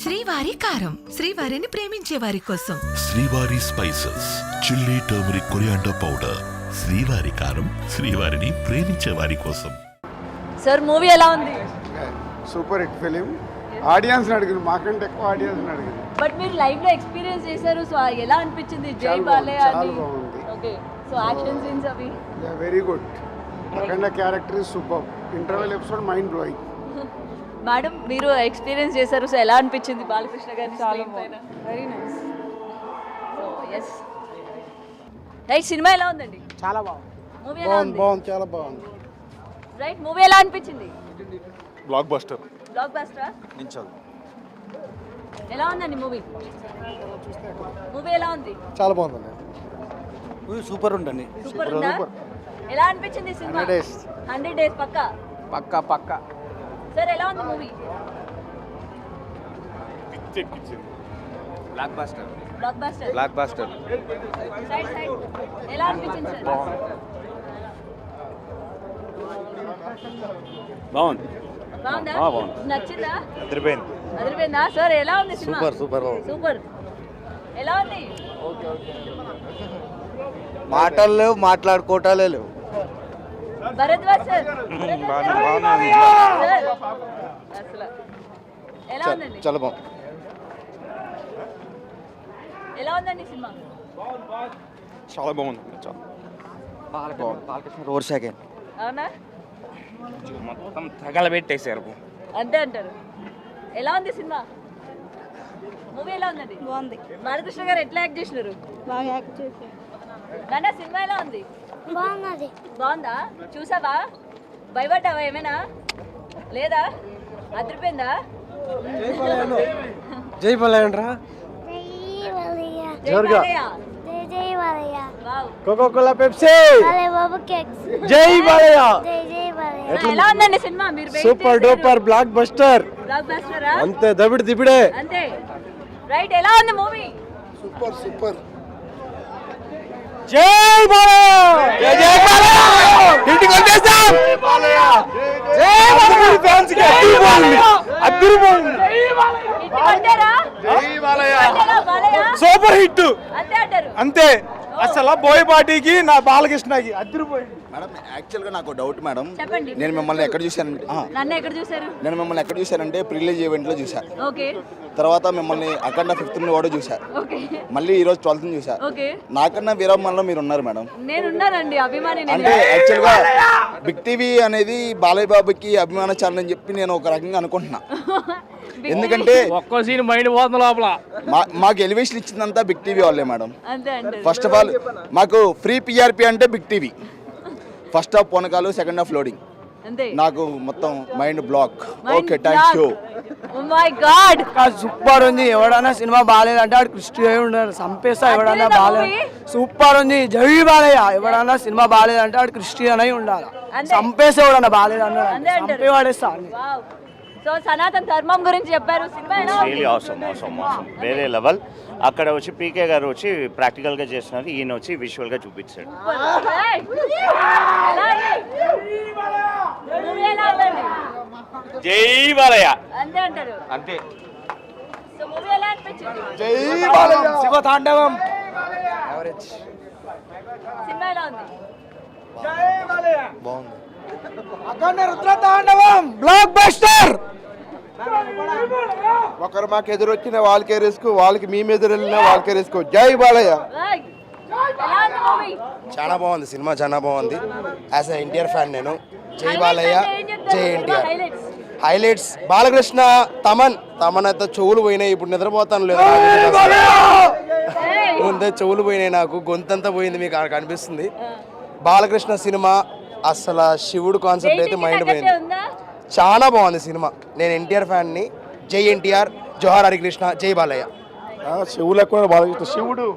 శ్రీవారి కారం, శ్రీవారిని ప్రేమించే వారి కోసం. శ్రీవారి spices, chilli turmeric coriander powder. శ్రీవారి కారం, శ్రీవారిని ప్రేమించే వారి కోసం. సార్ మూవీ ఎలా ఉంది? Super hit film. ఆడియన్స్ అడిగింది, మాకంటే ఎక్కువ ఆడియన్స్ అడిగింది. బట్ మీరు లైవ్ లో ఎక్స్పీరియన్స్ చేశారు, సో ఎలా అనిపించింది? జై బాలే అని. ఓకే, సో యాక్షన్ సీన్స్ అవి very good. Akhanda character is super. Interval episode mind blowing. Madam మీరు ఎక్స్పీరియన్స్ చేశారు, సో ఎలా అనిపించింది బాలకృష్ణ గారి స్క్రీన్ పైన? Very nice. So yes right, cinema ఎలా ఉందండి? చాలా బాగుంది. మూవీ ఎలా ఉంది? బాగుంది, చాలా బాగుంది. రైట్, మూవీ ఎలా అనిపించింది? Block buster. Block buster. ఎలా ఉందండి మూవీ? మూవీ ఎలా ఉంది? చాలా బాగుందండి. సూపర్ ఉందండి. సూపర్ ఉందా? ఎలా అనిపించింది సినిమా? 100 days పక్కా. పక్కా సార్ ఎలా ఉంది movie? Block buster. Block buster. Side ఎలా అనిపించింది సార్? బాగుంది. బాగుందా? నచ్చిందా? అదిరిపోయిందా? సార్ ఎలా ఉంది సినిమా? సూపర్. ఎలా ఉంది? మాటలు లేవు, మాట్లాడుకోవటాలే లేవు. భరద్వాజ్ సార్ అసలు ఎలా ఉందండి? చాలా బాగుంది. ఎలా ఉందండి సినిమా? చాలా బాగుంది. బాలకృష్ణ రోడ్ సెకండ్ అవునా? మొత్తం తగలబెట్టేశారు. అంతే అంటారు. ఎలా ఉంది సినిమా? మూవీ ఎలా ఉందండి? బాగుంది. బాలకృష్ణ గారు ఎట్లా యాక్ట్ చేసినారు? బాగా యాక్ట్ చేశారు. నాన్న సినిమా ఎలా ఉంది? బాగున్నది. బాగుందా? చూసావా? భయపడ్డావా ఏమైనా? లేదా? అదిరిపోయిందా? జై బాలయ్య. Coca Cola Pepsi. జై బాలయ్య. ఎలా ఉందండి సినిమా? మీరు సూపర్ డూపర్ బ్లాక్ బస్టర్. బ్లాక్ బస్టరా? అంతే దబిడి దిబిడే. అంతే. రైట్, ఎలా ఉంది మూవీ? సూపర్. జై బాలయ్య. జై బాలయ్య. ఇంటికి వచ్చేసాం. జై బాలయ్య. జై బాలయ్య ఫ్యాన్స్ కి అదిరిపోయింది. ఇంటికి వచ్చారా? జై బాలయ్య. వచ్చారా బాలయ్య? Super hit. అంతే అంటారు. అంతే అసలు బోయ్ పార్టీకి నా బాలకృష్ణకి అదిరిపోయింది. మేడం యాక్చువల్గా నాకు డౌట్ మేడం. చెప్పండి. నేను మిమ్మల్ని ఎక్కడ చూశానంటే నన్ను ఎక్కడ చూసారు? నేను మిమ్మల్ని ఎక్కడ చూశానంటే ప్రివిలేజ్ ఈవెంట్లో చూశాను. ఓకే. తర్వాత మిమ్మల్ని అఖండ 5th కూడా చూశాను. ఓకే. మళ్ళీ ఈరోజు 12th చూశాను. ఓకే. నాకన్నా విరామంలో మీరు ఉన్నారు మేడం. నేనున్నానండి, అభిమాని. అంటే యాక్చువల్గా బిగ్ టీవీ అనేది బాలయ్య బాబుకి అభిమాన ఛానల్ అని చెప్పి నేను ఒక రకంగా అనుకుంటున్నా. ఎందుకంటే ఒక్కో సీన్ మైండ్ పోతుంది లోపల. మాకు ఎలివేషన్ ఇచ్చిందంతా బిగ్ టీవీ వాళ్ళే మేడం. అంతే అంటారు. ఫస్ట్ ఆఫ్ ఆల్ మాకు ఫ్రీ పిఆర్పి అంటే బిగ్ టీవీ. ఫస్ట్ హాఫ్ పోనకాలు, సెకండ్ హాఫ్ లోడింగ్. అంతే. నాకు మొత్తం mind block. Okay, thank you. Oh my God, super ఉంది. ఎవడన్నా సినిమా బాగాలేదంటే ఆడు కృష్ణ ఉండాలి. సంపేస్తా ఎవడన్నా బాగాలేదు. సూపర్ ఉంది. జై బాలయ్య. ఎవడన్నా సినిమా బాగాలేదంటే ఆడు క్రిస్టియన్ అయి ఉండాలి. సంపేస్తే ఎవడన్నా బాగాలేదు అన్నాడు సంపే వాడేస్తా. సో సనాతన ధర్మం గురించి చెప్పారు. సినిమా ఎలా ఉంది? అవసరం వేరే లెవెల్. అక్కడ వచ్చి పీకే గారు వచ్చి ప్రాక్టికల్గా చేస్తున్నారు, ఈయన వచ్చి విజువల్గా చూపించాడు. జై బాలయ్య. అంతే అంటారు. అంతే. సో మూవీ ఎలా అనిపించింది? జై బాలయ్య. శివ తాండవం. సినిమా ఎలా ఉంది? బాగుంది. అఖండ రుద్ర తాండవం బ్లాక్ బస్టర్. ఒకరు మాకు ఎదురొచ్చిన వాళ్ళకే రిస్క్, వాళ్ళకి మేము ఎదురు వెళ్ళిన వాళ్ళకే రిస్క్. జై బాలయ్య. ఎలా ఉంది మూవీ? చాలా బాగుంది సినిమా, చాలా బాగుంది. యాజ్ ఎన్టీఆర్ ఫ్యాన్ నేను. జై బాలయ్య, జై ఎన్టీఆర్. హైలైట్స్ బాలకృష్ణ, తమన్ అయితే చెవులు పోయినాయి. ఇప్పుడు నిద్రపోతాను లేదు, ముందే చెవులు పోయినాయి. నాకు గొంతంతా పోయింది, మీకు కనిపిస్తుంది. బాలకృష్ణ సినిమా అసలు శివుడు కాన్సెప్ట్ అయితే మైండ్ పోయింది. చాలా బాగుంది సినిమా. నేను ఎన్టీఆర్ ఫ్యాన్ని. జై ఎన్టీఆర్, జోహార్ హరికృష్ణ, జై బాలయ్య. శివులు ఎక్కువ బాలకృష్ణ. శివుడు